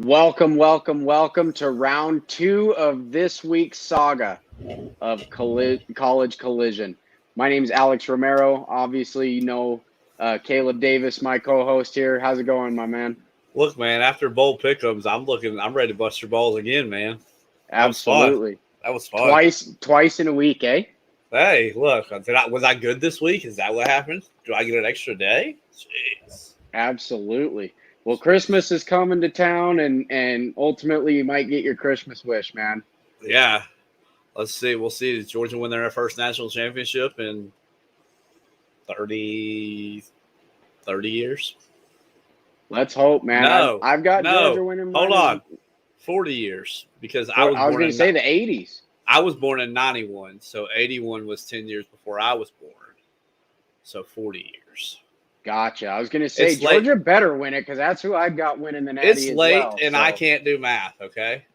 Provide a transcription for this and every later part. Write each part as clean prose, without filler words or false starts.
Welcome to round 2 of this week's saga of college collision. My name is Alex Romero. Obviously, you know Caleb Davis, my co-host here. How's it going, my man? Look, man, after bowl pick'ems, I'm ready to bust your balls again, man. That was fun. Absolutely. That was fun. Twice in a week, eh? Hey, look, was I good this week? Is that what happened? Do I get an extra day? Jeez. Absolutely. Well, Christmas is coming to town, and ultimately you might get your Christmas wish, man. Yeah. Let's see. We'll see. Does Georgia win their first national championship in 30 years? Let's hope, man. No. I've got Georgia winning. Hold on. 40 years, because I was going to say the 80s. I was born in 91, so 81 was 10 years before I was born. So 40 years. Gotcha. I was going to say it's Georgia late. Better win it, because that's who I've got winning the Natty. It's late, well, and so. I can't do math, okay?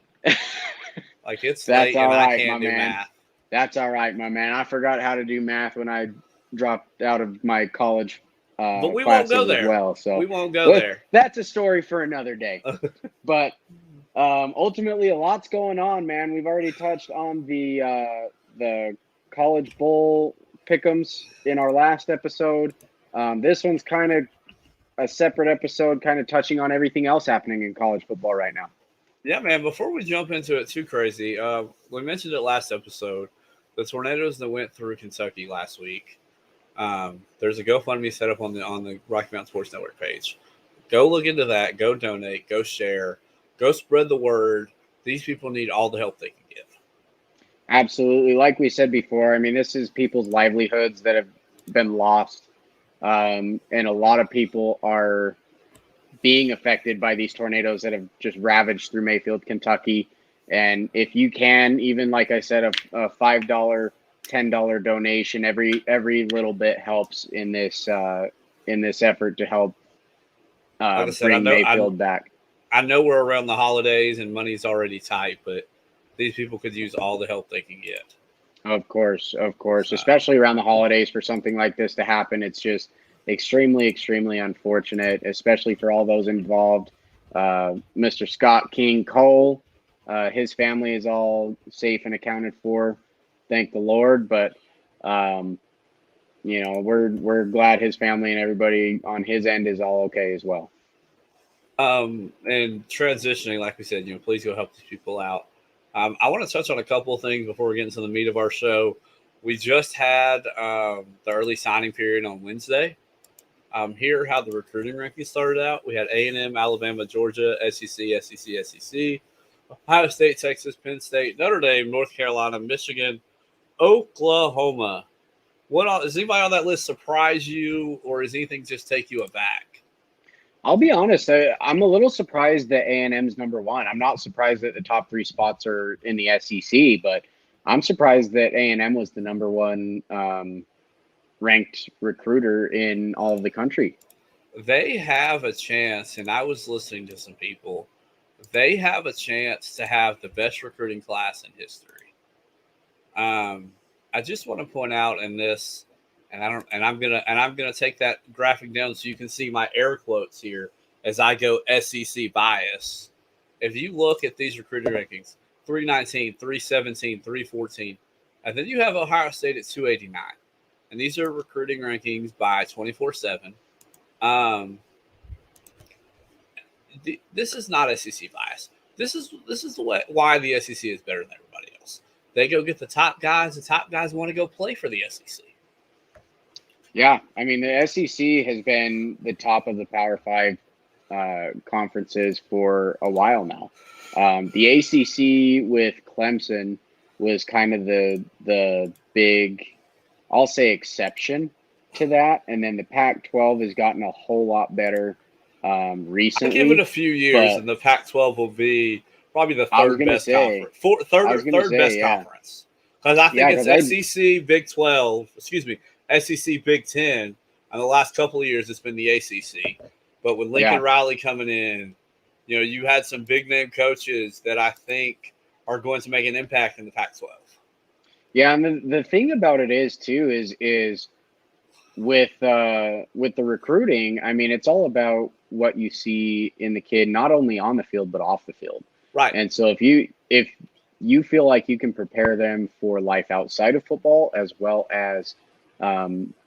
Like, it's that's late, and I can't do math. That's all right, my man. I forgot how to do math when I dropped out of my college but we classes won't go there. As well. So we won't go there. That's a story for another day. But ultimately, a lot's going on, man. We've already touched on the College Bowl pick'ems in our last episode. This one's kind of a separate episode, kind of touching on everything else happening in college football right now. Yeah, man. Before we jump into it too crazy, we mentioned it last episode. The tornadoes that went through Kentucky last week. There's a GoFundMe set up on the Rocky Mountain Sports Network page. Go look into that. Go donate. Go share. Go spread the word. These people need all the help they can get. Absolutely. Like we said before, I mean, this is people's livelihoods that have been lost. And a lot of people are being affected by these tornadoes that have just ravaged through Mayfield, Kentucky. And if you can, even like I said, a $5, $10 donation, every little bit helps in this effort to help bring Mayfield back. I know we're around the holidays and money's already tight, but these people could use all the help they can get. Of course. Especially around the holidays for something like this to happen. It's just extremely, extremely unfortunate, especially for all those involved. Mr. Scott King Cole, his family is all safe and accounted for. Thank the Lord. But, we're glad his family and everybody on his end is all okay as well. And transitioning, like we said, please go help these people out. I want to touch on a couple of things before we get into the meat of our show. We just had the early signing period on Wednesday. Here, how the recruiting rankings started out. We had A&M, Alabama, Georgia, SEC, Ohio State, Texas, Penn State, Notre Dame, North Carolina, Michigan, Oklahoma. Does anybody on that list surprise you, or does anything just take you aback? I'll be honest. I'm a little surprised that A&M's number one. I'm not surprised that the top 3 spots are in the SEC, but I'm surprised that A&M was the number one ranked recruiter in all of the country. They have a chance, and I was listening to some people. They have a chance to have the best recruiting class in history. I just want to point out in this. And I'm gonna take that graphic down so you can see my air quotes here as I go SEC bias. If you look at these recruiting rankings, 319, 317, 314, and then you have Ohio State at 289. And these are recruiting rankings by 24/7. This is not SEC bias. This is why the SEC is better than everybody else. They go get the top guys. The top guys want to go play for the SEC. Yeah, I mean, the SEC has been the top of the Power 5 conferences for a while now. The ACC with Clemson was kind of the big, I'll say, exception to that. And then the Pac-12 has gotten a whole lot better recently. Give it a few years, and the Pac-12 will be probably the third best conference. Third best conference. Because I think it's SEC, Big 12, SEC, Big 10, and the last couple of years it's been the ACC. But with Lincoln Riley coming in, you had some big name coaches that I think are going to make an impact in the Pac-12. Yeah, and the thing about it is too is with the recruiting, I mean, it's all about what you see in the kid, not only on the field but off the field. Right. And so if you feel like you can prepare them for life outside of football, as well as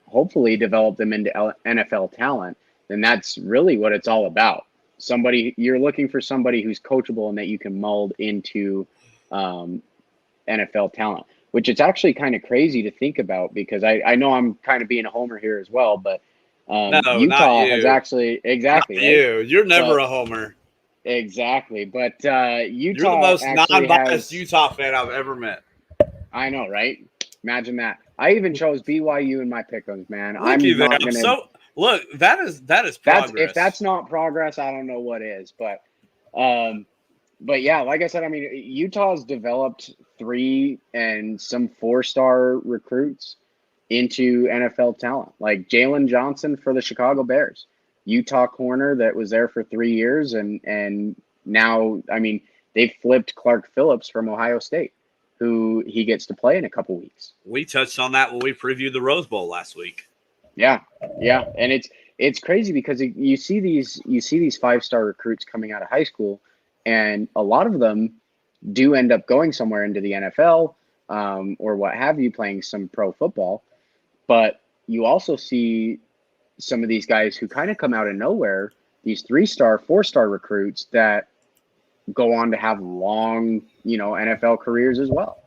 hopefully develop them into NFL talent, then that's really what it's all about. You're looking for somebody who's coachable and that you can mold into NFL talent, which it's actually kind of crazy to think about because I know I'm kind of being a homer here as well, but No, not Utah has you. actually Not exactly right. you. You're never But a homer. exactly, but You're the Utah most actually non-biased has. Utah fan I've ever met. I know, right? Imagine that. I even chose BYU in my pick'ems, man. Looky I'm there. not I'm gonna. so look. That is That's if progress. that's not progress, I don't know what is. Um, but yeah, like I said, I mean, Utah's developed 3 and some 4-star recruits into NFL talent, like Jalen Johnson for the Chicago Bears, Utah corner that was there for 3 years, and now, I mean, they've flipped Clark Phillips from Ohio State, who he gets to play in a couple weeks. We touched on that when we previewed the Rose Bowl last week. Yeah, yeah, and it's crazy because you see these 5-star recruits coming out of high school, and a lot of them do end up going somewhere into the NFL or what have you, playing some pro football. But you also see some of these guys who kind of come out of nowhere, these 3-star, 4-star recruits that go on to have long, NFL careers as well.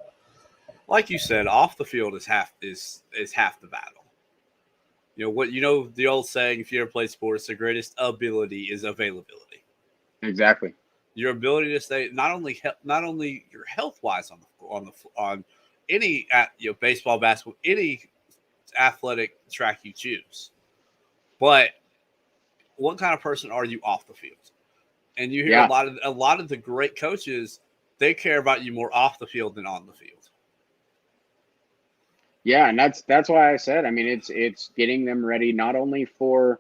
Like you said, off the field is half the battle. The old saying, if you ever play sports, the greatest ability is availability. Exactly. Your ability to stay not only your health wise on any baseball, basketball, any athletic track you choose, but what kind of person are you off the field? And you hear Yeah. a lot of the great coaches, they care about you more off the field than on the field. Yeah, and that's why I said, I mean, it's getting them ready not only for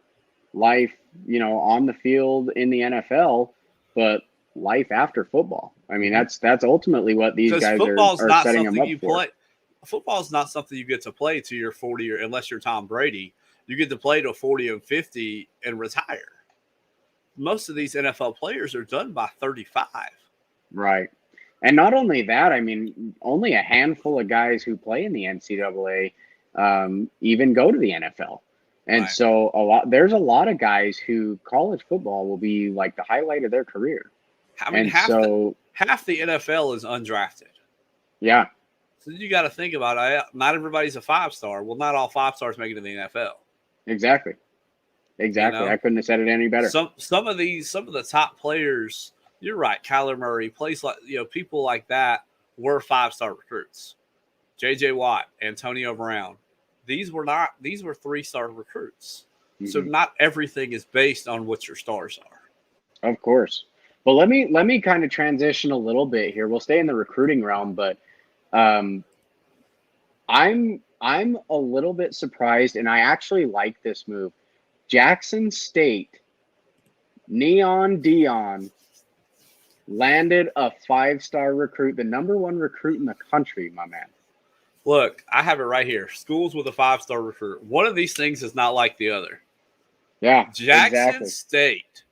life, on the field in the NFL, but life after football. I mean, that's ultimately what these Because guys are setting them up for. Football is not something you get to play to your 40 or unless you're Tom Brady. You get to play to 40 and 50 and retire. Most of these NFL players are done by 35. Right. And not only that, I mean, only a handful of guys who play in the NCAA even go to the NFL. And Right. so there's a lot of guys who college football will be like the highlight of their career. I mean, And half so, the NFL is undrafted. yeah, So you got to think about it. Not everybody's a 5-star. Well, not all 5-stars make it to the NFL. exactly. Exactly. I couldn't have said it any better. Some of the top players, you're right. Kyler Murray, plays like people like that were 5-star recruits. J.J. Watt, Antonio Brown, these were 3-star recruits. Mm-hmm. So not everything is based on what your stars are. Of course. But let me kind of transition a little bit here. We'll stay in the recruiting realm, but I'm a little bit surprised, and I actually like this move. Jackson State, Neon Dion landed a 5-star recruit, the number 1 recruit in the country, my man. Look, I have it right here. Schools with a 5-star recruit. One of these things is not like the other. Yeah, Jackson exactly. State.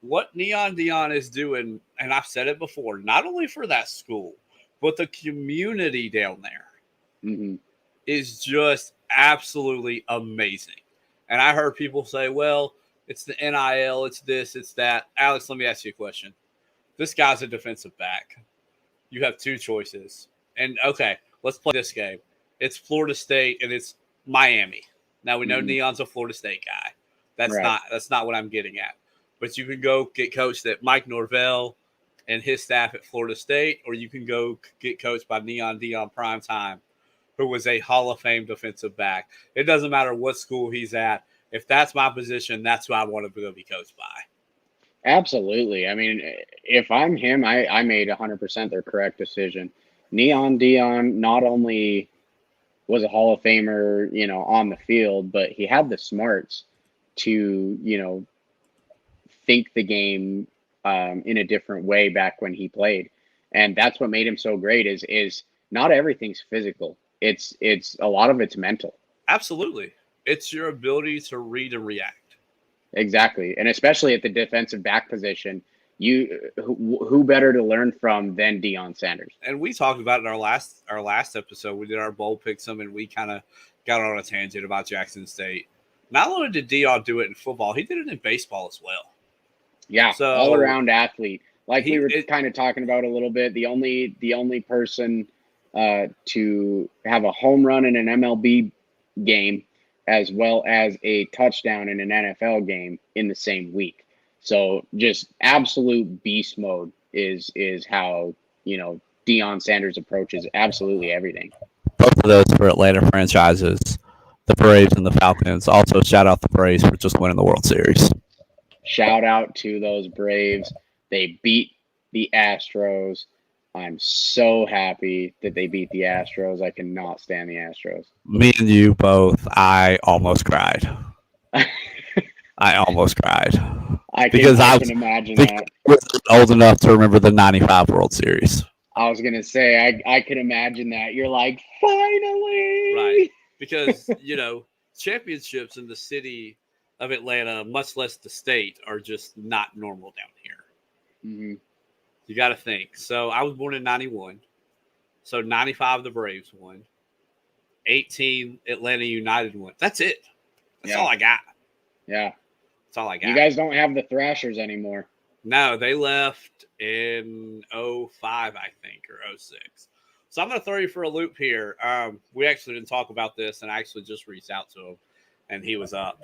What Neon Dion is doing, and I've said it before, not only for that school, but the community down there is just absolutely amazing. And I heard people say, well, it's the NIL, it's this, it's that. Alex, let me ask you a question. This guy's a defensive back. You have 2 choices. And okay, let's play this game. It's Florida State and it's Miami. Now we know Neon's a Florida State guy. That's not what I'm getting at. But you can go get coached at Mike Norvell and his staff at Florida State, or you can go get coached by Neon Dion Primetime, who was a Hall of Fame defensive back. It doesn't matter what school he's at. If that's my position, that's who I want to go be coached by. Absolutely. I mean, if I'm him, I made 100% their correct decision. Neon Dion not only was a Hall of Famer, on the field, but he had the smarts to, think the game in a different way back when he played. And that's what made him so great is not everything's physical. It's a lot of it's mental. Absolutely. It's your ability to read and react. Exactly, and especially at the defensive back position, who better to learn from than Deion Sanders? And we talked about it in our last episode. We did our bowl picksum, and we kind of got on a tangent about Jackson State. Not only did Deion do it in football, he did it in baseball as well. Yeah, So all around athlete. Like we were it, kind of talking about a little bit. The only person to have a home run in an MLB game as well as a touchdown in an NFL game in the same week. So just absolute beast mode is how, you know, Deion Sanders approaches absolutely everything. both of those for Atlanta franchises, the Braves and the Falcons. Also, shout out the Braves for just winning the World Series. Shout out to those Braves. They beat the Astros. I'm so happy that they beat the Astros. I cannot stand the Astros. Me and you both, I almost cried. I almost cried. I can imagine that. I was old enough to remember the 95 World Series. I was going to say, I can imagine that. You're like, finally! Right. Because, you know, championships in the city of Atlanta, much less the state, are just not normal down here. Mm-hmm. You got to think. So I was born in 91. So 95, the Braves won. 18, Atlanta United won. That's it. That's all I got. Yeah. That's all I got. You guys don't have the Thrashers anymore. No, they left in 05, I think, or 06. So I'm going to throw you for a loop here. We actually didn't talk about this, and I actually just reached out to him, and he was up.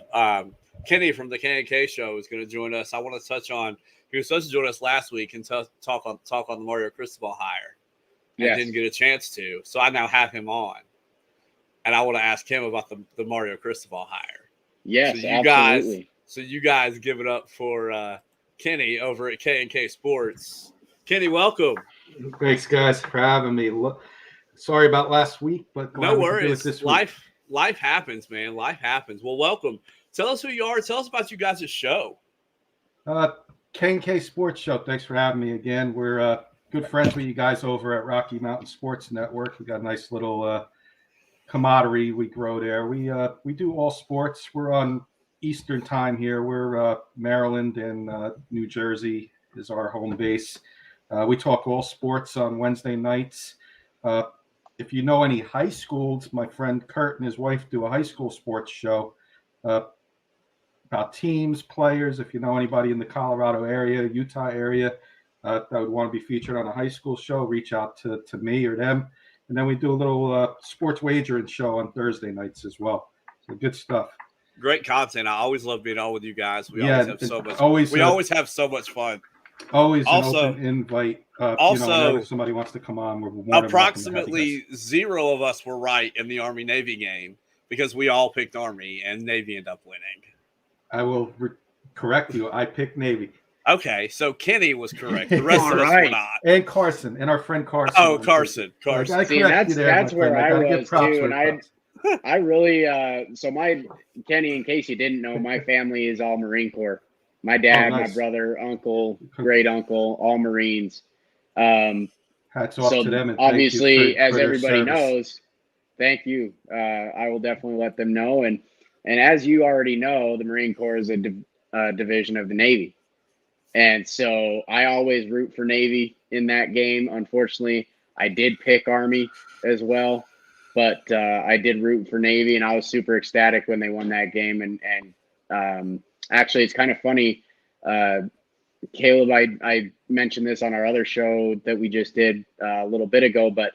Kenny from the K&K show is going to join us. I want to touch on – he was supposed to join us last week and talk on the Mario Cristobal hire. And didn't get a chance to. So I now have him on. And I want to ask him about the Mario Cristobal hire. Yes, absolutely. So you guys give it up for Kenny over at K&K Sports. Kenny, welcome. Thanks, guys, for having me. Sorry about last week, but no worries. Life happens, man. Life happens. Well, welcome. Tell us who you are. Tell us about you guys' show. K&K Sports Show. Thanks for having me again. We're good friends with you guys over at Rocky Mountain Sports Network. We got a nice little camaraderie we grow there. We do all sports. We're on Eastern time here. We're Maryland and New Jersey is our home base. We talk all sports on Wednesday nights. If you know any high schools, my friend Kurt and his wife do a high school sports show about teams, players. If you know anybody in the Colorado area, Utah area that would want to be featured on a high school show, reach out to me or them. And then we do a little sports wagering show on Thursday nights as well. So good stuff. Great content. I always love being on with you guys. We always have so much. Always have so much fun. Always also, an open invite. Also, if somebody wants to come on, we're more approximately zero of us were right in the Army-Navy game because we all picked Army and Navy ended up winning. I will correct you. I picked Navy. Okay, so Kenny was correct. The rest of us were not. And Carson, and our friend Carson. Oh, Carson. See, that's where I was too, and I really so my Kenny, in case you didn't know, my family is all Marine Corps. My dad, my brother, uncle, great uncle, all Marines. Hats off to them. And obviously, as everybody knows, thank you. I will definitely let them know. And as you already know, the Marine Corps is a division of the Navy. And so I always root for Navy in that game. Unfortunately, I did pick Army as well, but I did root for Navy, and I was super ecstatic when they won that game. And actually, it's kind of funny. Caleb, I mentioned this on our other show that we just did a little bit ago, but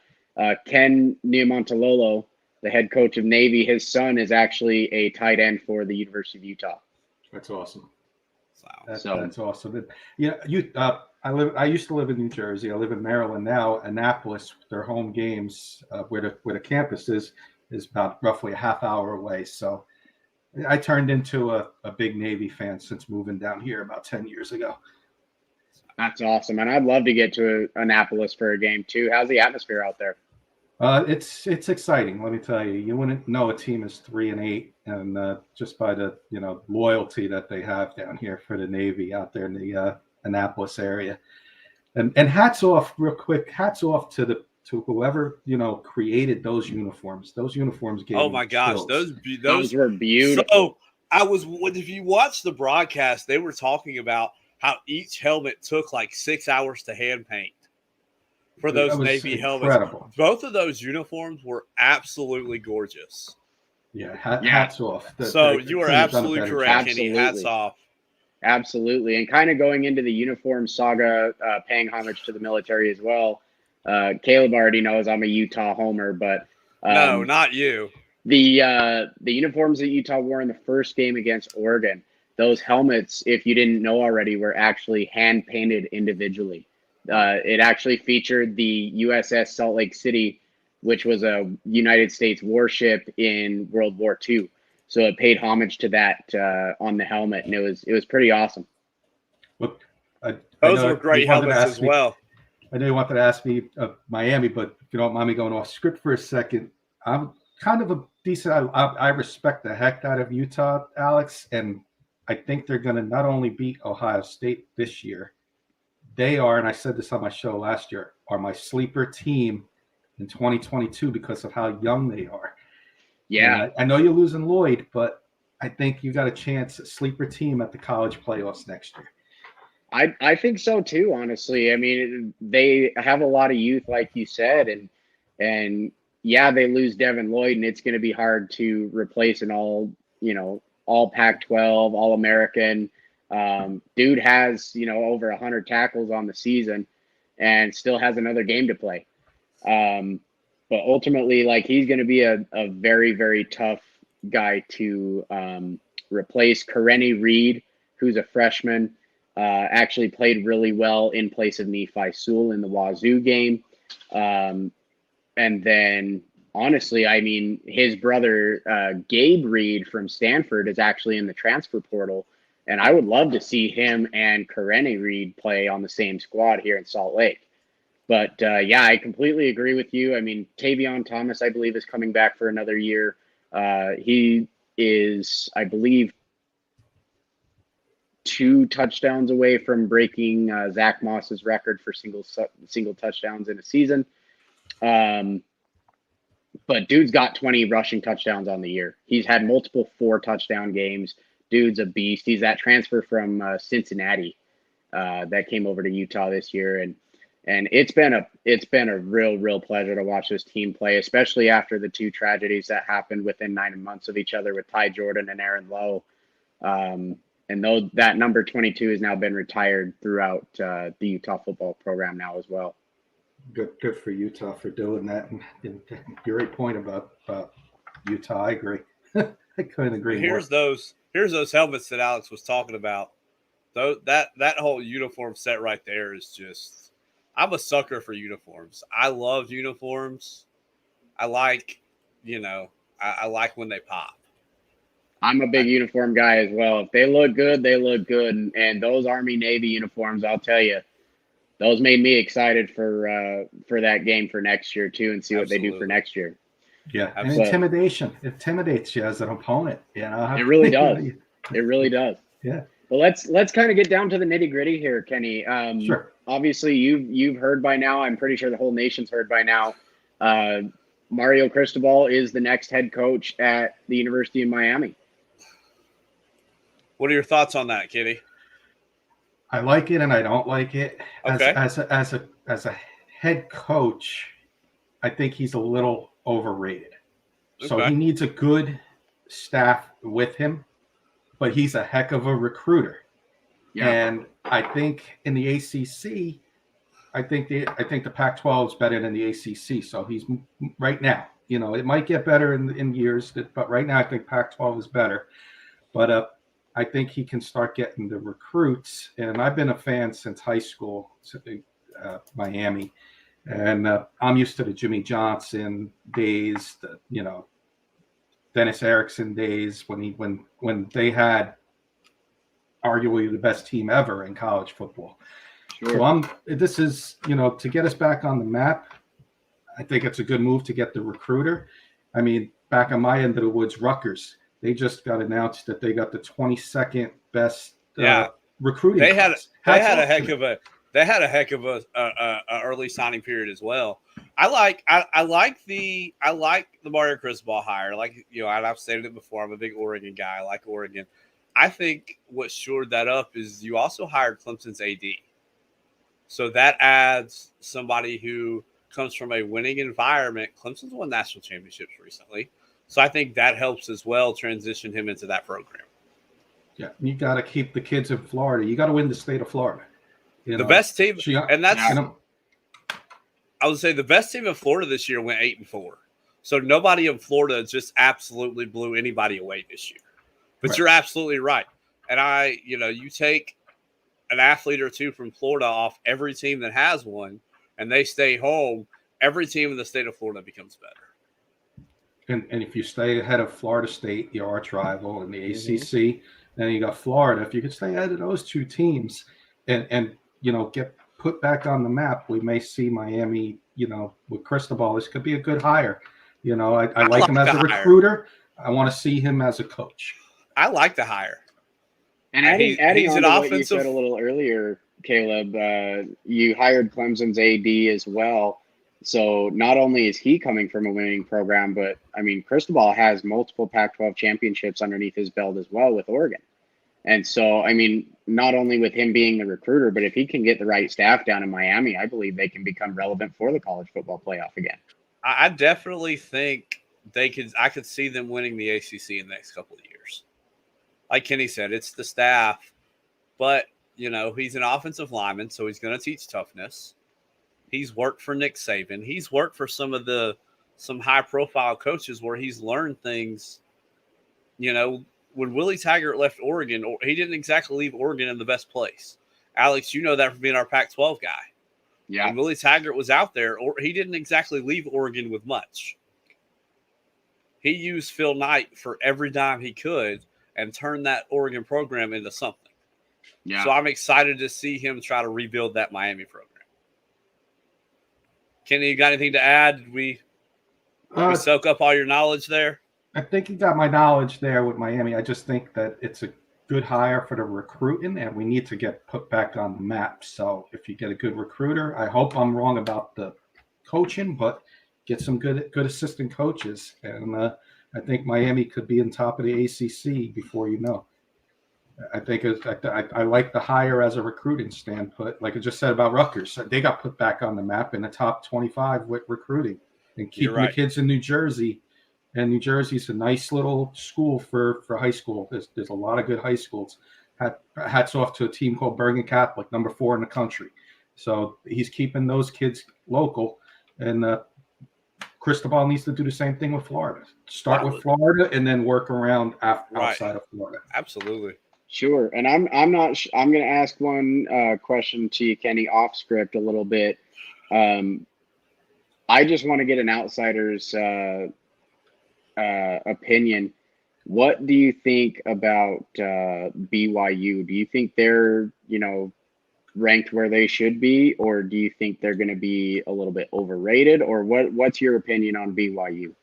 Ken Niumotalolo, the head coach of Navy, his son is actually a tight end for the University of Utah. That's awesome. Wow. That's awesome. I used to live in New Jersey. I live in Maryland now. Annapolis, their home games, where the campus is about roughly a half hour away. So I turned into a big Navy fan since moving down here about 10 years ago. That's awesome. And I'd love to get to Annapolis for a game too. How's the atmosphere out there? It's exciting. Let me tell you, you wouldn't know a team is 3-8, and just by the loyalty that they have down here for the Navy out there in the Annapolis area. And hats off, real quick. Hats off to to whoever created those uniforms. Those uniforms gave Oh me my gosh, chills. Those were beautiful. So if you watch the broadcast, they were talking about how each helmet took like 6 hours to hand paint for those That was Navy incredible. helmets. Both of those uniforms were absolutely gorgeous. Yeah, hats off. So you are absolutely correct, Kenny. Hats off. Absolutely. And kind of going into the uniform saga, paying homage to the military as well. Caleb already knows I'm a Utah homer, but no, not you. The uniforms that Utah wore in the first game against Oregon, those helmets, if you didn't know already, were actually hand painted individually. It actually featured the USS Salt Lake City, which was a United States warship in World War II. So it paid homage to that on the helmet, and it was pretty awesome. Look, those were great helmets as well. I know you wanted to ask me Miami, but if you don't mind me going off script for a second, I'm kind of a decent. I respect the heck out of Utah, Alex, and I think they're going to not only beat Ohio State this year. They are, and I said this on my show last year, are my sleeper team in 2022 because of how young they are. Yeah, I know you're losing Lloyd, but I think you got a chance, a sleeper team at the college playoffs next year. I think so too, honestly. I mean, they have a lot of youth, like you said, and yeah, they lose Devin Lloyd, and it's going to be hard to replace an all Pac-12, all American. Dude has over 100 tackles on the season, and still has another game to play. But ultimately, like, he's going to be a very, very tough guy to replace. Karenni Reed, who's a freshman. Actually played really well in place of Nephi Sewell in the Wazoo game. And then, honestly, I mean, his brother, Gabe Reed from Stanford, is actually in the transfer portal. And I would love to see him and Karenni Reed play on the same squad here in Salt Lake. But, yeah, I completely agree with you. I mean, Tavion Thomas, I believe, is coming back for another year. He is, I believe, 2 touchdowns away from breaking Zach Moss's record for single touchdowns in a season. But dude's got 20 rushing touchdowns on the year. He's had multiple 4-touchdown games. Dude's a beast. He's that transfer from Cincinnati that came over to Utah this year, and it's been a real pleasure to watch this team play, especially after the 2 tragedies that happened within 9 months of each other with Ty Jordan and Aaron Lowe. And though that number 22 has now been retired throughout the Utah football program now as well. Good for Utah for doing that. And great point about Utah. I agree. I couldn't agree more. Here's those helmets that Alex was talking about. That whole uniform set right there is just. I'm a sucker for uniforms. I love uniforms. I like when they pop. I'm a big uniform guy as well. If they look good, they look good. And those Army Navy uniforms, I'll tell you, those made me excited for that game for next year too, and see what they do for next year. Yeah, and intimidation intimidates you as an opponent. It really does. It really does. Yeah. Well, let's kind of get down to the nitty gritty here, Kenny. Sure. Obviously, you've heard by now. I'm pretty sure the whole nation's heard by now. Mario Cristobal is the next head coach at the University of Miami. What are your thoughts on that, Kitty? I like it and I don't like it. Okay. As a head coach, I think he's a little overrated. Okay. So he needs a good staff with him, but he's a heck of a recruiter. Yeah. And I think in the ACC, I think the Pac-12 is better than the ACC. So he's right now, it might get better in years, but right now I think Pac-12 is better. But I think he can start getting the recruits. And I've been a fan since high school, Miami. And I'm used to the Jimmy Johnson days, Dennis Erickson days when they had arguably the best team ever in college football. Sure. So this is, to get us back on the map, I think it's a good move to get the recruiter. I mean, back on my end of the woods, Rutgers, they just got announced that they got the 22nd best recruiting. They had a heck of a they had a heck of a early signing period as well. I like the Mario Cristobal hire. Like, you know, I've stated it before. I'm a big Oregon guy. I like Oregon. I think what shored that up is you also hired Clemson's AD. So that adds somebody who comes from a winning environment. Clemson's won national championships recently. So I think that helps as well transition him into that program. Yeah, you got to keep the kids in Florida. You got to win the state of Florida. The best team, and that's I would say the best team in Florida this year went 8-4. So nobody in Florida just absolutely blew anybody away this year. But Right. You're absolutely right. And you take an athlete or two from Florida off every team that has one, and they stay home, every team in the state of Florida becomes better. And if you stay ahead of Florida State, your arch rival in the ACC, then you got Florida. If you could stay ahead of those two teams and get put back on the map, we may see Miami, with Cristobal. This could be a good hire. I like him as a recruiter. I want to see him as a coach. I like the hire. And adding on to what you said a little earlier, Caleb, you hired Clemson's AD as well. So not only is he coming from a winning program, but I mean, Cristobal has multiple Pac-12 championships underneath his belt as well with Oregon. And so, I mean, not only with him being the recruiter, but if he can get the right staff down in Miami, I believe they can become relevant for the college football playoff again. I definitely think I could see them winning the ACC in the next couple of years. Like Kenny said, it's the staff, but he's an offensive lineman, so he's going to teach toughness. He's worked for Nick Saban. He's worked for some high-profile coaches where he's learned things. When Willie Taggart left Oregon, he didn't exactly leave Oregon in the best place. Alex, you know that from being our Pac-12 guy. Yeah. When Willie Taggart was out there, he didn't exactly leave Oregon with much. He used Phil Knight for every dime he could and turned that Oregon program into something. Yeah. So I'm excited to see him try to rebuild that Miami program. Kenny, you got anything to add? Did we soak up all your knowledge there? I think you got my knowledge there with Miami. I just think that it's a good hire for the recruiting, and we need to get put back on the map. So if you get a good recruiter, I hope I'm wrong about the coaching, but get some good assistant coaches. And I think Miami could be on top of the ACC before you know. I think I like the hire as a recruiting standpoint. Like I just said about Rutgers, they got put back on the map in the top 25 with recruiting and keeping the kids in New Jersey. And New Jersey's a nice little school for high school. There's a lot of good high schools. Hats off to a team called Bergen Catholic, number 4 in the country. So he's keeping those kids local. And Cristobal needs to do the same thing with Florida. Start with Florida and then work around outside of Florida. Absolutely. Sure. And I'm going to ask one question to you, Kenny, off script a little bit. I just want to get an outsider's opinion. What do you think about BYU? Do you think they're, ranked where they should be, or do you think they're going to be a little bit overrated, or what's your opinion on BYU?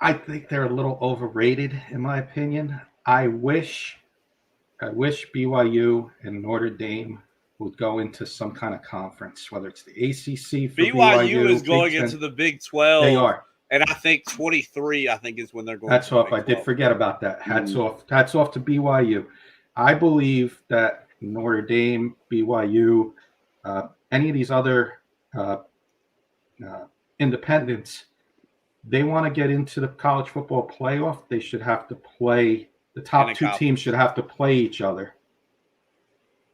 I think they're a little overrated, in my opinion. I wish BYU and Notre Dame would go into some kind of conference, whether it's the ACC. For BYU is going into the Big 12. They are. And I think 23, is when they're going. Hats off. I did forget about that. Hats off to BYU. I believe that Notre Dame, BYU, any of these other independents, they want to get into the college football playoff. They should have to play. The top two teams should have to play each other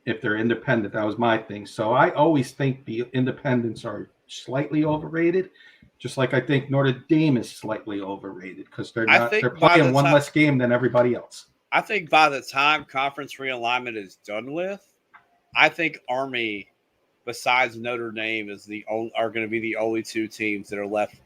if they're independent. That was my thing. So I always think the independents are slightly overrated. Just like I think Notre Dame is slightly overrated because they're playing one less game than everybody else. I think by the time conference realignment is done with, I think Army, besides Notre Dame, are going to be the only two teams that are left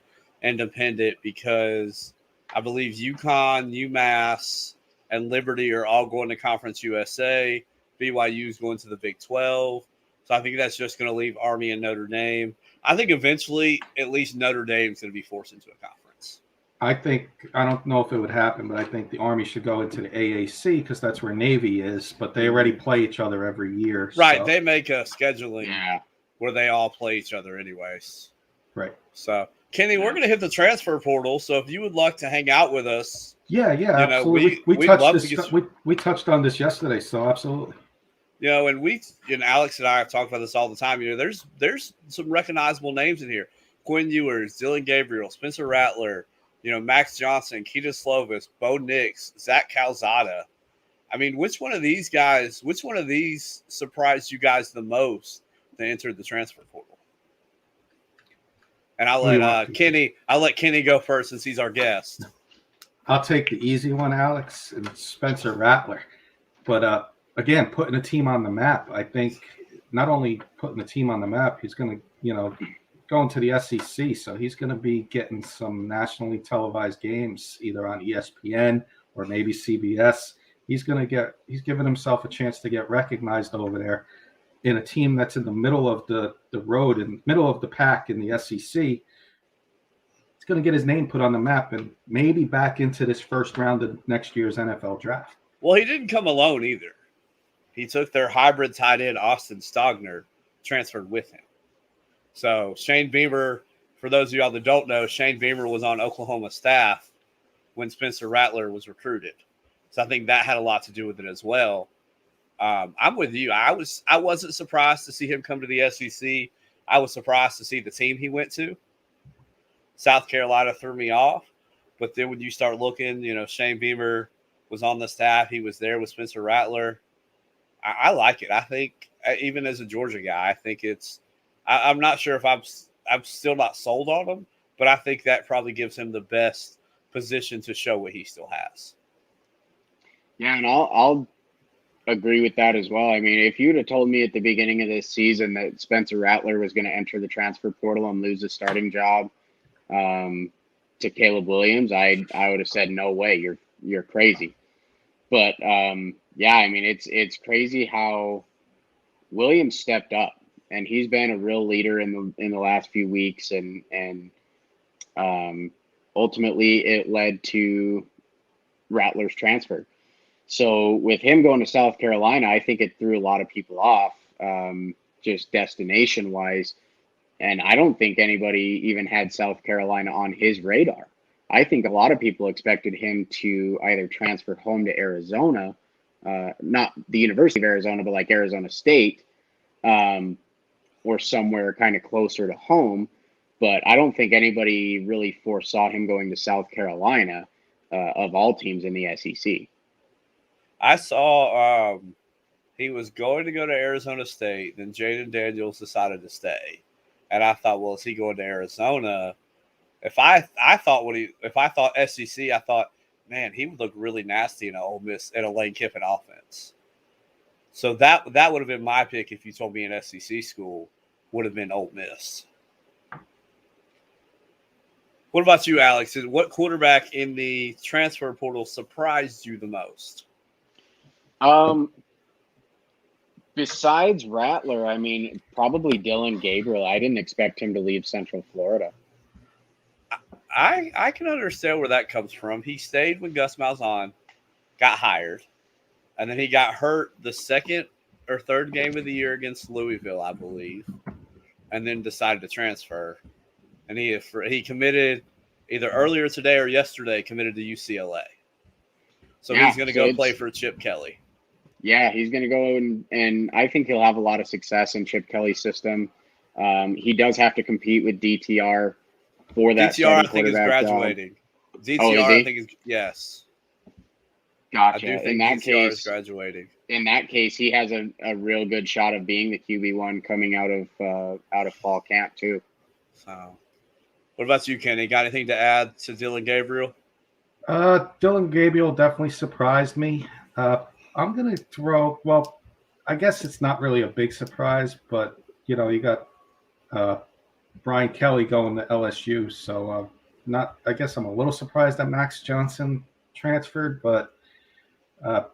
independent, because I believe UConn, UMass, and Liberty are all going to Conference USA. BYU is going to the Big 12. So I think that's just going to leave Army and Notre Dame. I think eventually, at least Notre Dame is going to be forced into a conference. I think, I don't know if it would happen, but I think the Army should go into the AAC because that's where Navy is, but they already play each other every year. Right. So. They make a scheduling where they all play each other anyways. Right. So, Kenny, we're going to hit the transfer portal. So if you would like to hang out with us. Yeah, absolutely. We touched this. We touched on this yesterday, so absolutely. And Alex and I have talked about this all the time. There's some recognizable names in here: Quinn Ewers, Dylan Gabriel, Spencer Rattler, Max Johnson, Keita Slovis, Bo Nix, Zach Calzada. I mean, which one of these surprised you guys the most to enter the transfer portal? And I'll let Kenny go first since he's our guest. I'll take the easy one, Alex, and Spencer Rattler. But again, putting a team on the map, I think not only putting the team on the map, he's going to, go into the SEC. So he's going to be getting some nationally televised games either on ESPN or maybe CBS. He's giving himself a chance to get recognized over there in a team that's in the middle of the road and middle of the pack in the SEC. He's going to get his name put on the map and maybe back into this first round of next year's NFL draft. Well, he didn't come alone either. He took their hybrid tight end, Austin Stogner, transferred with him. So Shane Beamer, for those of y'all that don't know, Shane Beamer was on Oklahoma staff when Spencer Rattler was recruited. So I think that had a lot to do with it as well. I'm with you. I wasn't surprised to see him come to the SEC. I was surprised to see the team he went to. South Carolina threw me off. But then when you start looking, Shane Beamer was on the staff. He was there with Spencer Rattler. I like it. I think, even as a Georgia guy, I think I'm not sure if I'm still not sold on him, but I think that probably gives him the best position to show what he still has. Yeah, and I'll agree with that as well. I mean, if you'd have told me at the beginning of this season that Spencer Rattler was going to enter the transfer portal and lose his starting job to Caleb Williams, I would have said, no way, you're crazy. But yeah, I mean, it's crazy how Williams stepped up, and he's been a real leader in the last few weeks, and ultimately it led to Rattler's transfer. So with him going to South Carolina, I think it threw a lot of people off, just destination-wise. And I don't think anybody even had South Carolina on his radar. I think a lot of people expected him to either transfer home to Arizona, not the University of Arizona, but like Arizona State, or somewhere kind of closer to home. But I don't think anybody really foresaw him going to South Carolina, of all teams in the SEC. I saw he was going to go to Arizona State. Then Jaden Daniels decided to stay. And I thought, well, is he going to Arizona? If I thought SEC, I thought, man, he would look really nasty in an Ole Miss, in a Lane Kiffin offense. So that would have been my pick if you told me an SEC school would have been Ole Miss. What about you, Alex? What quarterback in the transfer portal surprised you the most? Besides Rattler, I mean, probably Dylan Gabriel. I didn't expect him to leave Central Florida. I can understand where that comes from. He stayed when Gus Malzahn got hired, and then he got hurt the second or third game of the year against Louisville, I believe, and then decided to transfer. And he committed either earlier today or yesterday, committed to UCLA. So he's going to go play for Chip Kelly. Yeah, he's going to go and I think he'll have a lot of success in Chip Kelly's system. He does have to compete with DTR for that. DTR, I think, is graduating. Job. DTR, I think, is yes. Gotcha. I do think DTR is graduating. In that case, he has a real good shot of being the QB1 coming out of fall camp too. So, what about you, Kenny? Got anything to add to Dylan Gabriel? Dylan Gabriel definitely surprised me. I'm going to throw, well, I guess it's not really a big surprise, but, you got Brian Kelly going to LSU. So I guess I'm a little surprised that Max Johnson transferred, but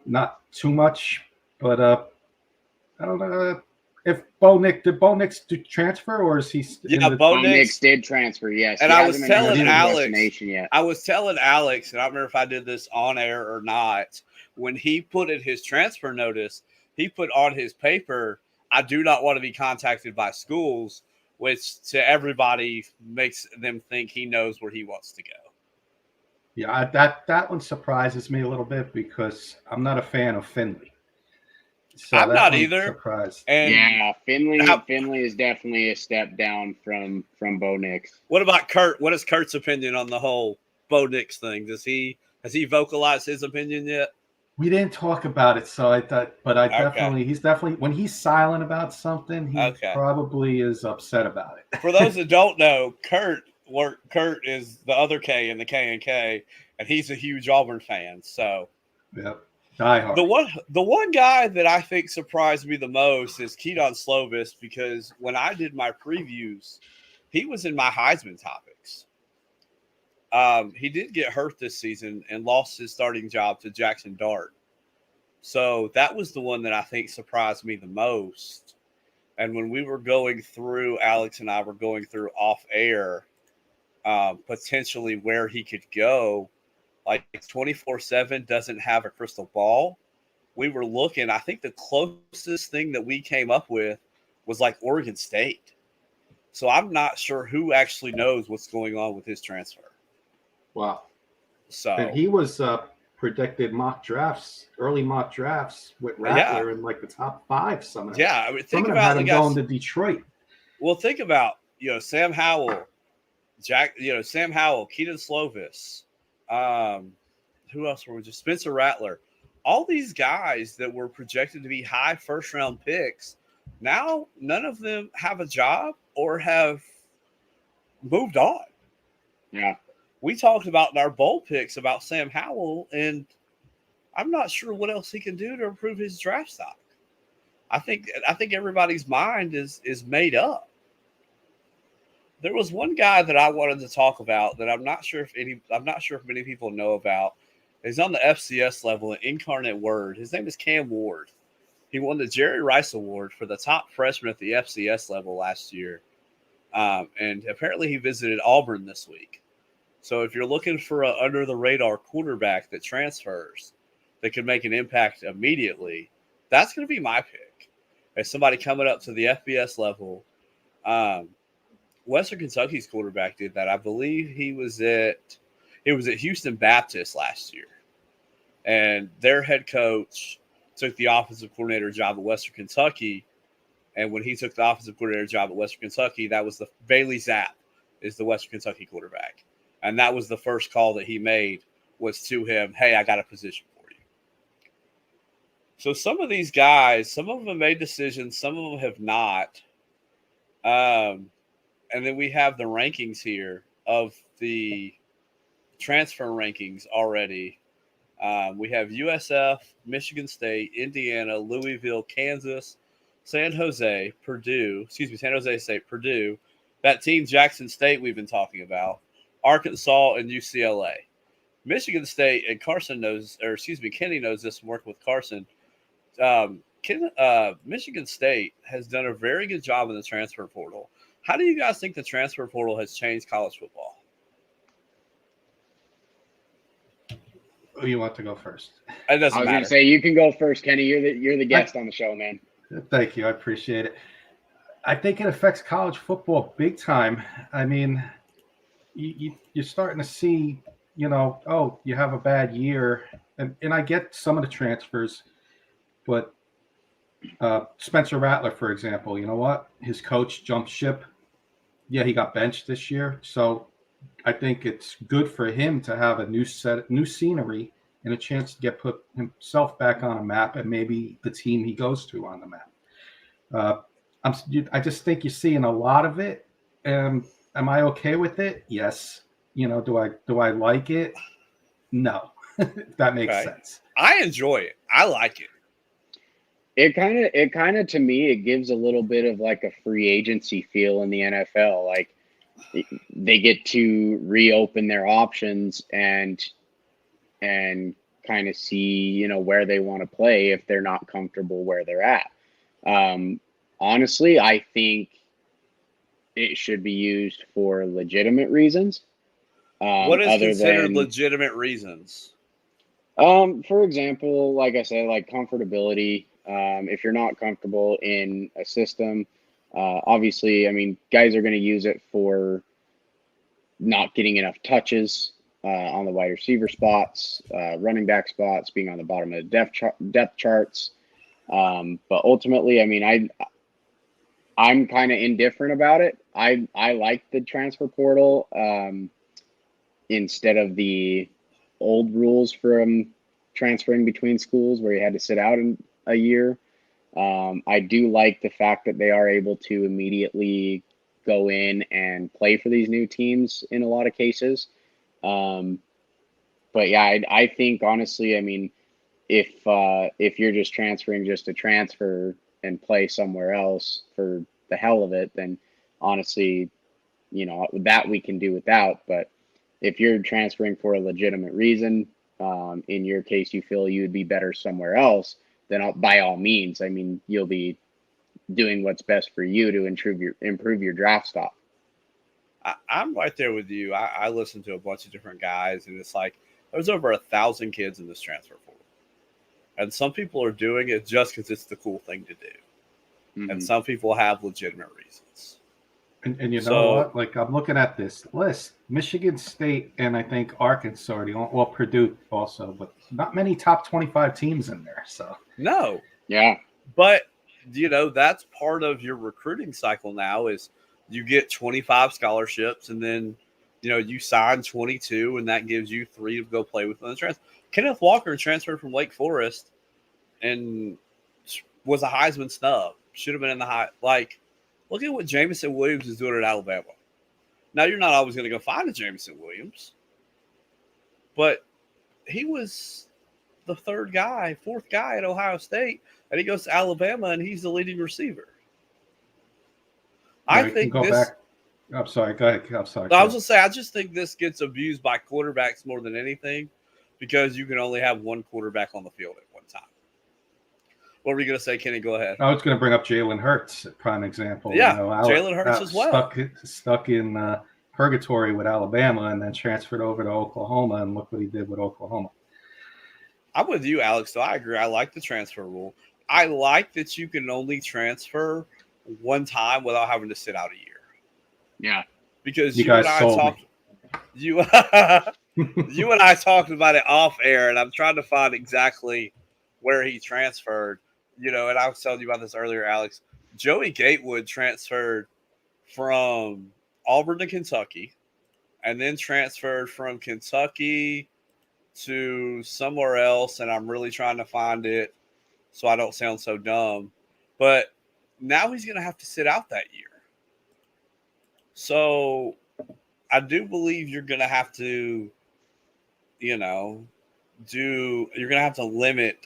not too much. But I don't know. if Bo Nix did Bo Nix transfer, or is he Yeah, in the? Bo Bo Nix Nix did transfer. Yes, and he I hasn't was been telling announced for the Alex, destination yet. and I don't remember if I did this on air or not. When he put in his transfer notice, he put on his paper, "I do not want to be contacted by schools," which to everybody makes them think he knows where he wants to go. Yeah, that one surprises me a little bit because I'm not a fan of Finley. So I'm that not one either. surprised. And Yeah, Finley is definitely a step down from Bo Nix. what about Kurt? What is Kurt's opinion on the whole Bo Nix thing? Has he vocalized his opinion yet? We didn't talk about it, so I thought, but Okay. he's definitely when he's silent about something, he Okay. probably is upset about it. For those that don't know, Kurt is the other K in the K and K, and he's a huge Auburn fan. So Yep, die hard. the one guy that I think surprised me the most is Keaton Slovis, because when I did my previews, he was in my Heisman topics. He did get hurt this season and lost his starting job to Jackson Dart. So that was the one that I think surprised me the most. And when we were going through, Alex and I were going through off air, potentially where he could go, like 24/7 doesn't have a crystal ball. We were looking, I think the closest thing that we came up with was like Oregon State. So I'm not sure who actually knows what's going on with his transfer. Wow. So And he was predicted early mock drafts with Rattler in like the top 5. Some of them. Yeah, I mean, some of them had him going to Detroit. Well, think about Sam Howell, Sam Howell, Keaton Slovis, who else were we just Spencer Rattler, all these guys that were projected to be high first round picks. Now none of them have a job or have moved on. Yeah. We talked about in our bowl picks about Sam Howell, and I'm not sure what else he can do to improve his draft stock. I think everybody's mind is made up. There was one guy that I wanted to talk about that I'm not sure if many people know about. He's on the FCS level, an incarnate word. His name is Cam Ward. He won the Jerry Rice Award for the top freshman at the FCS level last year. And apparently he visited Auburn this week. So if you're looking for an under-the-radar quarterback that transfers that could make an impact immediately, that's going to be my pick. As somebody coming up to the FBS level, Western Kentucky's quarterback did that. I believe he was at Houston Baptist last year, and their head coach took the offensive coordinator job at Western Kentucky. And when he took the offensive coordinator job at Western Kentucky, that was Bailey Zapp is the Western Kentucky quarterback, and that was the first call that he made was to him, "Hey, I got a position for you." So some of these guys, some of them made decisions, some of them have not. And then we have the rankings here of the transfer rankings already. We have USF, Michigan State, Indiana, Louisville, Kansas, San Jose State, Purdue, that team Jackson State we've been talking about, Arkansas, and UCLA. Michigan State and Kenny knows this from working with Carson. Michigan State has done a very good job in the transfer portal. How do you guys think the transfer portal has changed college football? Who you want to go first? It doesn't I was matter. going to say you can go first, Kenny. You're the guest on the show, man. Thank you. I appreciate it. I think it affects college football big time. I mean, you're starting to see, you have a bad year. And I get some of the transfers, but Spencer Rattler, for example, you know what? His coach jumped ship. Yeah, he got benched this year. So I think it's good for him to have a new scenery and a chance to put himself back on a map and maybe the team he goes to on the map. I just think you're seeing a lot of it. Am I okay with it? Yes. Do I like it? No. If that makes sense. I enjoy it. I like it. It kind of to me, it gives a little bit of like a free agency feel in the NFL. Like they get to reopen their options and kind of see, where they want to play if they're not comfortable where they're at. honestly, I think it should be used for legitimate reasons. What is Other considered than, legitimate reasons? for example, like I said, like comfortability. If you're not comfortable in a system, obviously, I mean, guys are going to use it for not getting enough touches on the wide receiver spots, running back spots, being on the bottom of the depth charts. But ultimately, I mean, I'm kind of indifferent about it. I like the transfer portal instead of the old rules from transferring between schools where you had to sit out in a year. I do like the fact that they are able to immediately go in and play for these new teams in a lot of cases. Um, but yeah, I think honestly, I mean, if you're just transferring just to transfer and play somewhere else for the hell of it, then honestly, that we can do without. But if you're transferring for a legitimate reason, in your case, you feel you would be better somewhere else, then by all means, I mean, you'll be doing what's best for you to improve your draft stock. I'm right there with you. I listen to a bunch of different guys, and it's like there's over 1,000 kids in this transfer portal, and some people are doing it just because it's the cool thing to do, and some people have legitimate reasons. And you know what? Like, I'm looking at this list. Michigan State and I think Arkansas are well, Purdue also, but not many top 25 teams in there. So no, yeah, but that's part of your recruiting cycle now. Is you get 25 scholarships, and then you sign 22, and that gives you 3 to go play with on the transfer. Kenneth Walker transferred from Wake Forest and was a Heisman snub. Should have been in the high. Like, look at what Jameson Williams is doing at Alabama. Now, you're not always going to go find a Jameson Williams, but he was the 4th guy at Ohio State, and he goes to Alabama, and he's the leading receiver. I think this. Back. I'm sorry. Go ahead. I'm sorry. I was going to say, I just think this gets abused by quarterbacks more than anything because you can only have one quarterback on the field at one time. What were you going to say, Kenny? Go ahead. I was going to bring up Jalen Hurts, prime example. Yeah, Jalen Hurts as well. Stuck in purgatory with Alabama and then transferred over to Oklahoma, and look what he did with Oklahoma. I'm with you, Alex, though. I agree. I like the transfer rule. I like that you can only transfer one time without having to sit out a year. Yeah. Because you and I talked you and I talked about it off air, and I'm trying to find exactly where he transferred. And I was telling you about this earlier, Alex. Joey Gatewood transferred from Auburn to Kentucky, and then transferred from Kentucky to somewhere else, and I'm really trying to find it so I don't sound so dumb. But now he's going to have to sit out that year. So I do believe you're going to have to, you're going to have to limit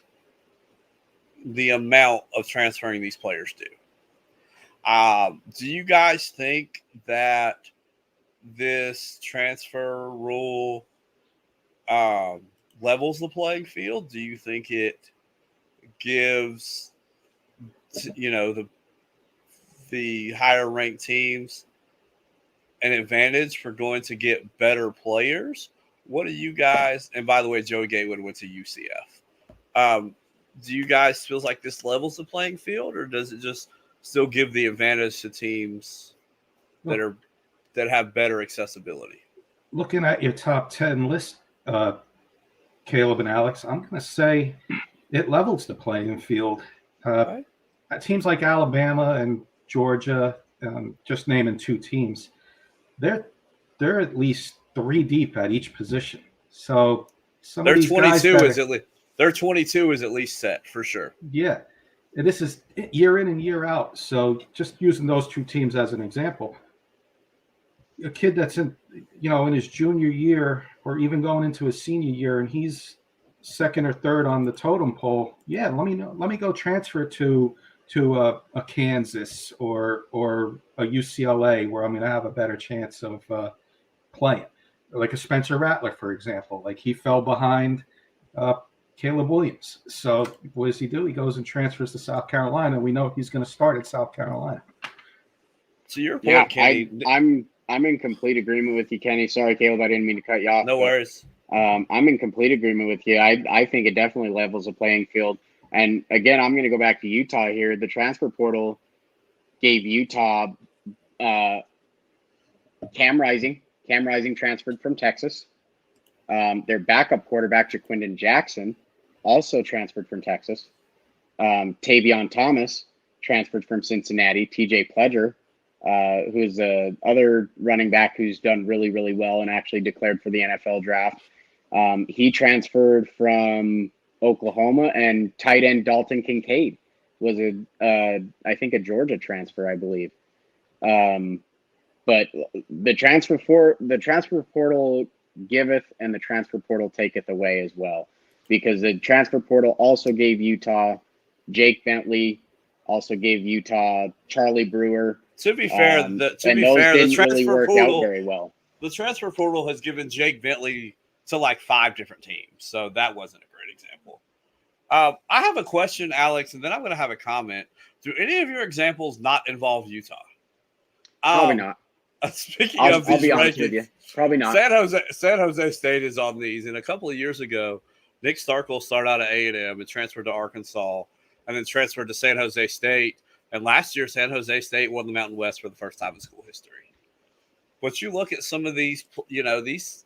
the amount of transferring these players do. Do you guys think that this transfer rule levels the playing field? Do you think it gives, the higher ranked teams an advantage for going to get better players? What do you guys, and by the way, Joey Gatewood went to UCF. Do you guys feel like this levels the playing field, or does it just still give the advantage to teams that have better accessibility? Looking at your top 10 list, Caleb and Alex, I'm going to say it levels the playing field. Right. Teams like Alabama and Georgia, just naming 2 teams, they're at least 3 deep at each position. So their 22 is at least. Their 22 is at least set for sure. Yeah. And this is year in and year out. So just using those 2 teams as an example, a kid that's in his junior year or even going into his senior year, and he's 2nd or 3rd on the totem pole. Yeah. Let me go transfer to a Kansas or a UCLA where I'm going to have a better chance of playing. Like a Spencer Rattler, for example. Like, he fell behind Caleb Williams. So what does he do? He goes and transfers to South Carolina. We know he's going to start at South Carolina. To your point, Yeah, Kenny. I'm in complete agreement with you, Kenny. Sorry, Caleb, I didn't mean to cut you off. No worries. I'm in complete agreement with you. I think it definitely levels the playing field. And again, I'm going to go back to Utah here. The transfer portal gave Utah Cam Rising. Cam Rising transferred from Texas. Their backup quarterback, Jaquindon Jackson, also transferred from Texas. Tavion Thomas transferred from Cincinnati. TJ Pledger, who's the other running back who's done really, really well and actually declared for the NFL draft. He transferred from Oklahoma, and tight end Dalton Kincaid was I think a Georgia transfer, I believe. But the transfer portal giveth and the transfer portal taketh away as well, because the transfer portal also gave Utah Jake Bentley, also gave Utah Charlie Brewer. To be fair, the transfer really work portal out very well. The transfer portal has given Jake Bentley to like 5 different teams, so that wasn't a great example. I have a question, Alex, and then I'm going to have a comment. Do any of your examples not involve Utah? Probably not. Speaking I'll of these be honest rankings, with you. Probably not. San Jose State is on these, and a couple of years ago, Nick Starkel started out at A&M and transferred to Arkansas, and then transferred to San Jose State. And last year, San Jose State won the Mountain West for the first time in school history. But you look at some of these,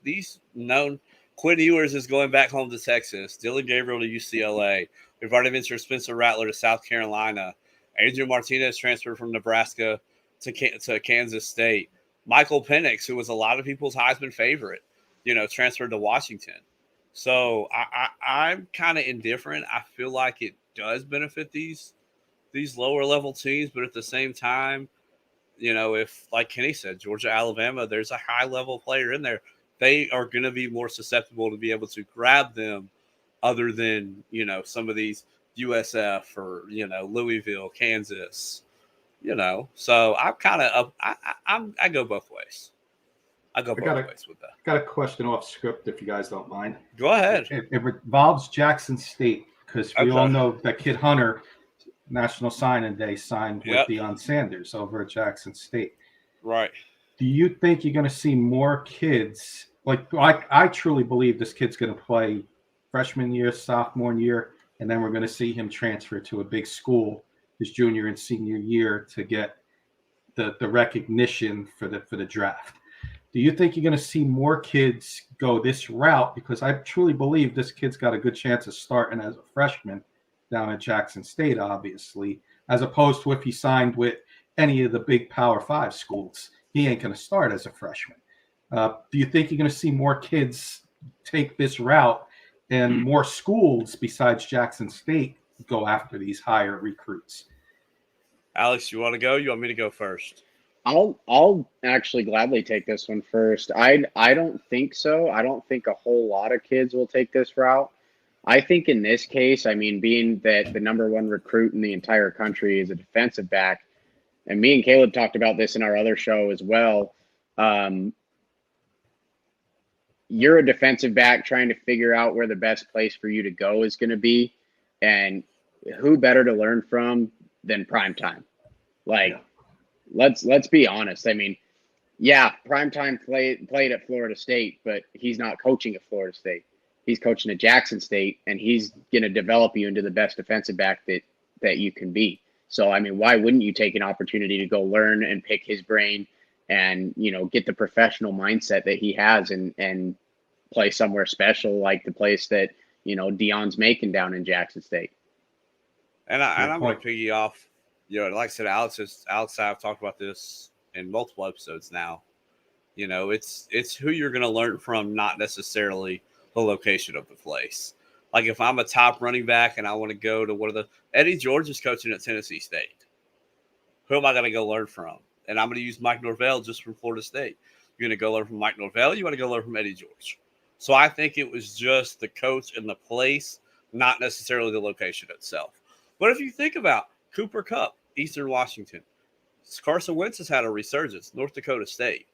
these known. Quinn Ewers is going back home to Texas. Dylan Gabriel to UCLA. We've already mentioned Spencer Rattler to South Carolina. Adrian Martinez transferred from Nebraska to Kansas State. Michael Penix, who was a lot of people's Heisman favorite, transferred to Washington. So I'm kind of indifferent. I feel like it does benefit these lower level teams, but at the same time, if, like Kenny said, Georgia, Alabama, there's a high level player in there, they are going to be more susceptible to be able to grab them, other than some of these USF or Louisville, Kansas. So I'm kind of I go both ways. I go both ways with that. Got a question off script, if you guys don't mind. Go ahead. It involves Jackson State, because we all know that Kid Hunter, National Signing Day, signed with Deion Sanders over at Jackson State. Right. Do you think you're going to see more kids? Like I truly believe this kid's going to play freshman year, sophomore year, and then we're going to see him transfer to a big school his junior and senior year to get the recognition for the draft. Do you think you're going to see more kids go this route? Because I truly believe this kid's got a good chance of starting as a freshman down at Jackson State, obviously, as opposed to if he signed with any of the big Power 5 schools. He ain't going to start as a freshman. Do you think you're going to see more kids take this route and more schools besides Jackson State go after these higher recruits? Alex, you want to go? You want me to go first? I'll actually gladly take this one first. I don't think so. I don't think a whole lot of kids will take this route. I think in this case, I mean, being that the number one recruit in the entire country is a defensive back, and me and Caleb talked about this in our other show as well. You're a defensive back trying to figure out where the best place for you to go is going to be, and who better to learn from than primetime? Let's be honest. I mean, primetime played at Florida State, but he's not coaching at Florida State. He's coaching at Jackson State, and he's going to develop you into the best defensive back that you can be. So, I mean, why wouldn't you take an opportunity to go learn and pick his brain and, get the professional mindset that he has and play somewhere special like the place that, Deion's making down in Jackson State. And I'm going to piggy off, like I said, Alex and I have talked about this in multiple episodes now. It's who you're going to learn from, not necessarily the location of the place. Like if I'm a top running back and I want to go to Eddie George is coaching at Tennessee State. Who am I going to go learn from? And I'm going to use Mike Norvell just from Florida State. You're going to go learn from Mike Norvell. You want to go learn from Eddie George. So I think it was just the coach and the place, not necessarily the location itself. But if you think about Cooper Kupp, Eastern Washington, Carson Wentz has had a resurgence, North Dakota State.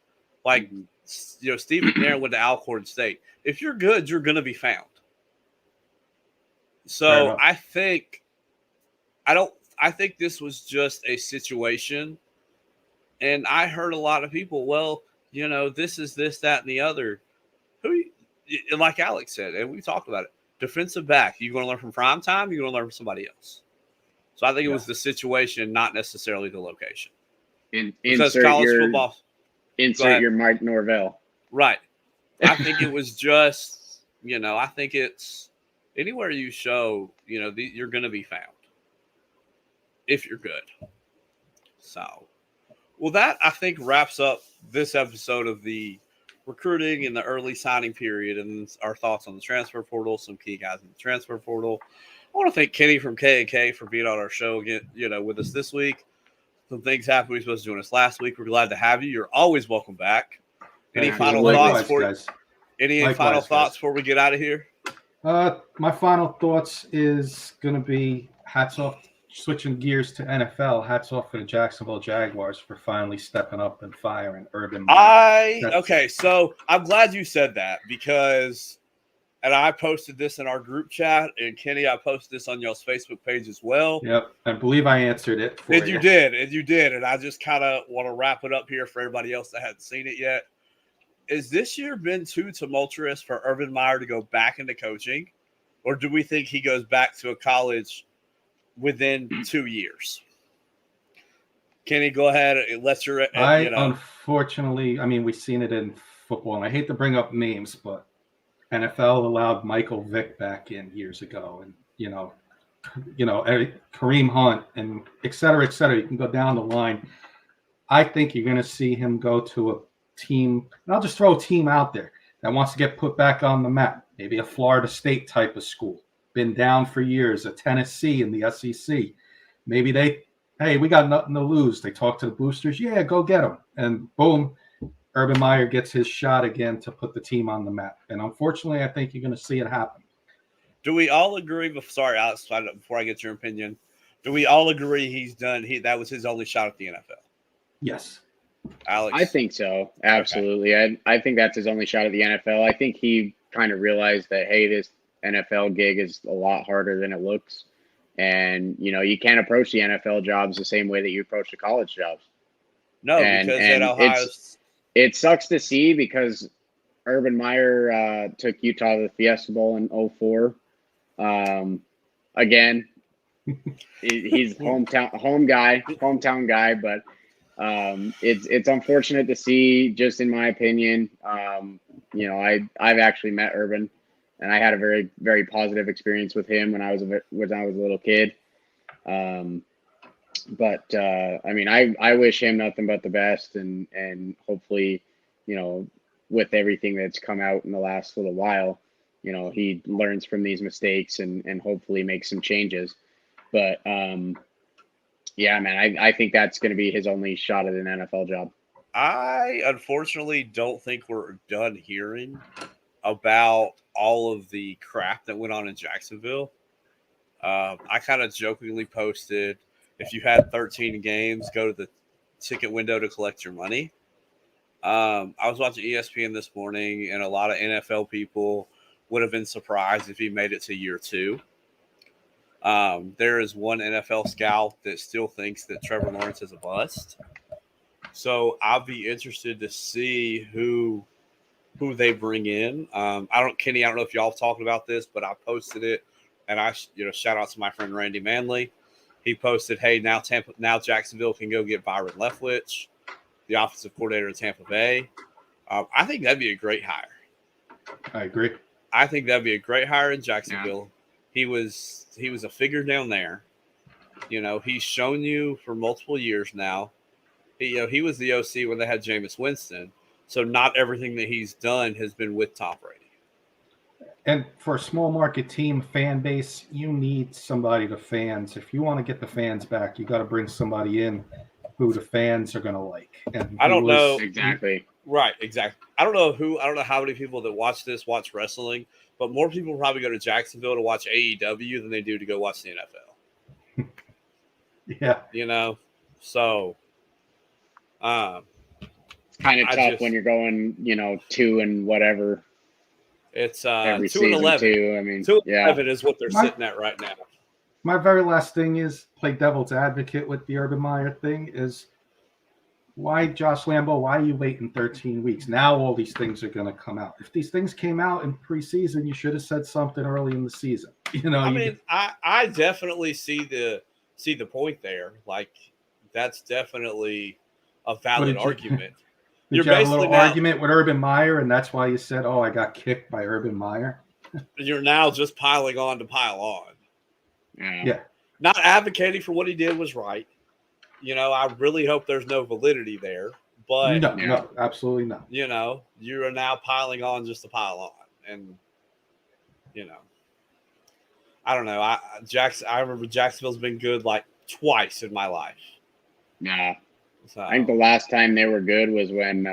Steve McNair went to Alcorn State. If you're good, you're going to be found. So I think this was just a situation. And I heard a lot of people, well, this is this, that, and the other. Like Alex said, and we talked about it, defensive back, you going to learn from prime time, you're going to learn from somebody else. So I think it was the situation, not necessarily the location. Because college football. Insert your Mike Norvell. Right. I think it was just, I think it's anywhere you show, you're going to be found if you're good. So, well, that I think wraps up this episode of the recruiting and the early signing period and our thoughts on the transfer portal, some key guys in the transfer portal. I want to thank Kenny from K&K for being on our show again, with us this week. Some things happened. We were supposed to join us last week. We're glad to have you. You're always welcome back. Any final thoughts before we get out of here? My final thoughts is going to be hats off, switching gears to NFL. Hats off for the Jacksonville Jaguars for finally stepping up and firing Urban Meyer. Okay, so I'm glad you said that because, and I posted this in our group chat, and Kenny, I posted this on y'all's Facebook page as well. Yep, I believe I answered it for you. You did, and I just kind of want to wrap it up here for everybody else that hasn't seen it yet. Is this year been too tumultuous for Urban Meyer to go back into coaching, or do we think he goes back to a college within 2 years? Kenny, go ahead and let your. Unfortunately, we've seen it in football, and I hate to bring up names, but NFL allowed Michael Vick back in years ago, and Kareem Hunt, and et cetera, et cetera. You can go down the line. I think you're going to see him go to a team, and I'll just throw a team out there that wants to get put back on the map. Maybe a Florida State type of school, been down for years, a Tennessee in the SEC. Maybe we got nothing to lose. They talk to the boosters. Yeah, go get them. And boom, Urban Meyer gets his shot again to put the team on the map. And unfortunately, I think you're going to see it happen. Do we all agree? Sorry, Alex, before I get your opinion, do we all agree that was his only shot at the NFL? Yes. Alex? I think so. Absolutely. Okay. I think that's his only shot at the NFL. I think he kind of realized that, hey, this NFL gig is a lot harder than it looks. And, you can't approach the NFL jobs the same way that you approach the college jobs. No, because at Ohio, it sucks to see because Urban Meyer took Utah to the Fiesta Bowl in 2004. Again, he's hometown guy, but it's unfortunate to see, just in my opinion. I've actually met Urban, and I had a very, very positive experience with him when I was a little kid. I wish him nothing but the best, and hopefully, with everything that's come out in the last little while, he learns from these mistakes and hopefully makes some changes. But yeah, man, I think that's going to be his only shot at an NFL job. I unfortunately don't think we're done hearing about all of the crap that went on in Jacksonville. I kind of jokingly posted, if you had 13 games, go to the ticket window to collect your money. I was watching ESPN this morning, and a lot of NFL people would have been surprised if he made it to year 2. There is one NFL scout that still thinks that Trevor Lawrence is a bust. So I'll be interested to see who they bring in. Kenny, I don't know if y'all have talked about this, but I posted it, and I shout out to my friend Randy Manley. He posted, "Hey, now Jacksonville can go get Byron Leftwich, the offensive coordinator of Tampa Bay." I think that'd be a great hire. I agree. I think that'd be a great hire in Jacksonville. Yeah. He was a figure down there. He's shown you for multiple years now. He was the OC when they had Jameis Winston. So not everything that he's done has been with Tom Brady. And for a small market team fan base, you need somebody to fans. If you want to get the fans back, you got to bring somebody in who the fans are going to like. And I don't know exactly. Right, exactly. I don't know how many people that watch wrestling, but more people probably go to Jacksonville to watch AEW than they do to go watch the NFL. Yeah. So it's kind of tough when you're going, 2 and whatever. It's every 2 and season 11. too. I mean, 2 and yeah, 11 is what they're My- sitting at right now. My very last thing is play devil's advocate with the Urban Meyer thing is why, Josh Lambo, why are you waiting 13 weeks? Now all these things are going to come out. If these things came out in preseason, you should have said something early in the season. I mean, I definitely see the point there. Like, that's definitely a valid argument. Did you have a little argument with Urban Meyer, and that's why you said, "Oh, I got kicked by Urban Meyer"? You're now just piling on to pile on. Yeah. Not advocating for what he did was right. I really hope there's no validity there. But no, absolutely not. You are now piling on just to pile on, and I don't know. I remember Jacksonville's been good like twice in my life. Nah. So, I think the last time they were good was when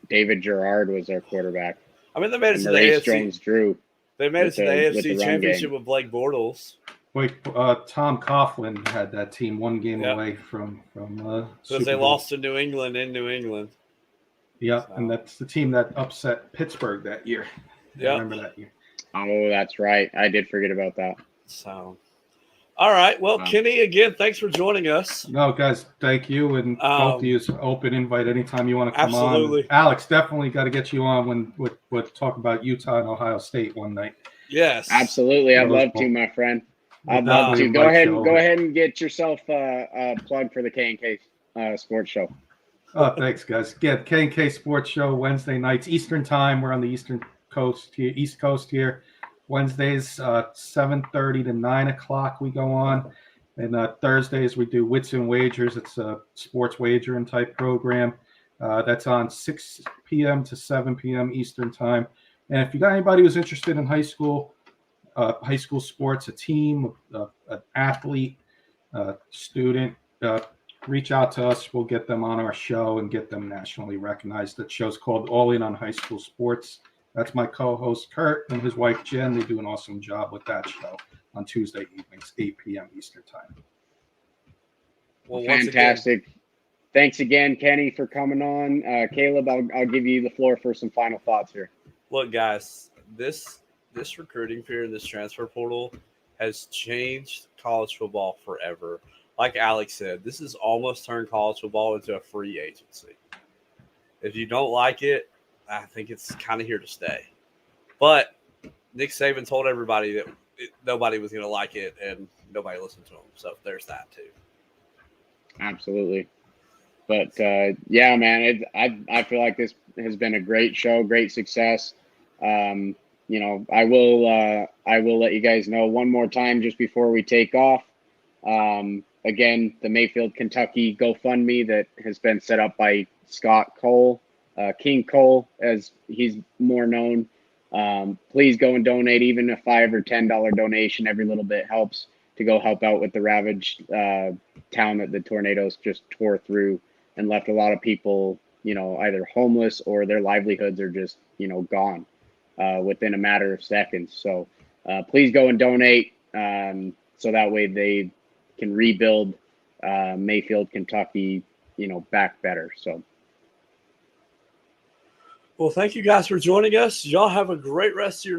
David Gerard was their quarterback. I mean, they made it to the Maurice AFC. Jones-Drew. They made it to the AFC run Championship game. with Blake Bortles. Wait, Tom Coughlin had that team one game away from because they lost to New England in New England. Yeah, and that's the team that upset Pittsburgh that year. I remember that year. Oh, that's right. I did forget about that. So, all right. Well, Kenny, again, thanks for joining us. No, guys, thank you. And both of you is open invite anytime you want to come absolutely. on. Alex, definitely got to get you on when we'll talk about Utah and Ohio State one night. Yes. Absolutely. I'd love to, my friend. I'd love to. Go ahead and get yourself a plug for the K&K Sports Show. Oh, thanks, guys. Yeah, K&K Sports Show, Wednesday nights, Eastern Time. We're on the East Coast here. Wednesdays, 7:30 to 9 o'clock we go on. And Thursdays we do Wits and Wagers. It's a sports wagering type program. That's on 6 p.m. to 7 p.m. Eastern Time. And if you got anybody who's interested in high school sports, a team, an athlete, student, reach out to us. We'll get them on our show and get them nationally recognized. That show's called All In on High School Sports. That's my co-host, Kurt, and his wife, Jen. They do an awesome job with that show on Tuesday evenings, 8 p.m. Eastern Time. Well, fantastic. Thanks again, Kenny, for coming on. Caleb, I'll give you the floor for some final thoughts here. Look, guys, this recruiting period, this transfer portal has changed college football forever. Like Alex said, this has almost turned college football into a free agency. If you don't like it, I think it's kind of here to stay. But Nick Saban told everybody that nobody was going to like it, and nobody listened to him. So there's that too. Absolutely. But yeah, man, I feel like this has been a great show, great success. I will let you guys know one more time just before we take off. Again, the Mayfield, Kentucky GoFundMe that has been set up by Scott Cole, King Cole, as he's more known. Please go and donate. Even a $5 or $10 donation, every little bit helps to go help out with the ravaged town that the tornadoes just tore through and left a lot of people, either homeless or their livelihoods are just, gone within a matter of seconds. So please go and donate so that way they can rebuild Mayfield, Kentucky, back better. So. Well, thank you guys for joining us. Y'all have a great rest of your